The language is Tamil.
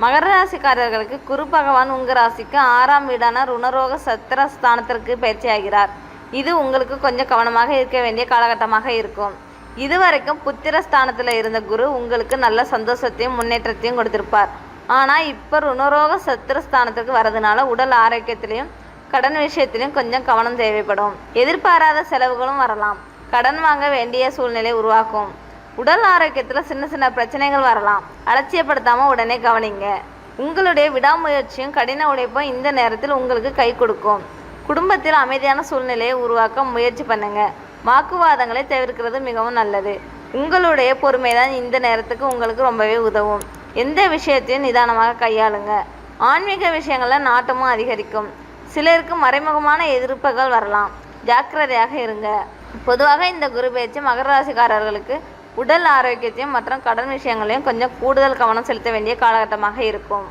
மகர ராசிக்காரர்களுக்கு குரு பகவான் உங்கள் ராசிக்கு 6ஆம் வீடான ருணரோக சத்திரஸ்தானத்திற்கு பயிற்சியாகிறார். இது உங்களுக்கு கொஞ்சம் கவனமாக இருக்க வேண்டிய காலகட்டமாக இருக்கும். இதுவரைக்கும் புத்திரஸ்தானத்தில் இருந்த குரு உங்களுக்கு நல்ல சந்தோஷத்தையும் முன்னேற்றத்தையும் கொடுத்திருப்பார். ஆனால் இப்போ ருணரோக சத்திரஸ்தானத்துக்கு வரதுனால உடல் ஆரோக்கியத்திலையும் கடன் விஷயத்திலையும் கொஞ்சம் கவனம் தேவைப்படும். எதிர்பாராத செலவுகளும் வரலாம். கடன் வாங்க வேண்டிய சூழ்நிலை உருவாக்கும். உடல் ஆரோக்கியத்தில் சின்ன சின்ன பிரச்சனைகள் வரலாம். அலட்சியப்படுத்தாமல் உடனே கவனிங்க. உங்களுடைய விடாமுயற்சியும் கடின உழைப்பும் இந்த நேரத்தில் உங்களுக்கு கை கொடுக்கும். குடும்பத்தில் அமைதியான சூழ்நிலையை உருவாக்க முயற்சி பண்ணுங்க. வாக்குவாதங்களை தவிர்க்கிறது மிகவும் நல்லது. உங்களுடைய பொறுமைதான் இந்த நேரத்துக்கு உங்களுக்கு ரொம்பவே உதவும். எந்த விஷயத்தையும் நிதானமாக கையாளுங்க. ஆன்மீக விஷயங்களில் நாட்டமும் அதிகரிக்கும். சிலருக்கு மறைமுகமான எதிர்ப்புகள் வரலாம். ஜாக்கிரதையாக இருங்க. பொதுவாக இந்த குரு பயிற்சி மகர ராசிக்காரர்களுக்கு உடல் ஆரோக்கியத்தையும் மற்றும் கடன் விஷயங்களையும் கொஞ்சம் கூடுதல் கவனம் செலுத்த வேண்டிய காலகட்டமாக இருக்கும்.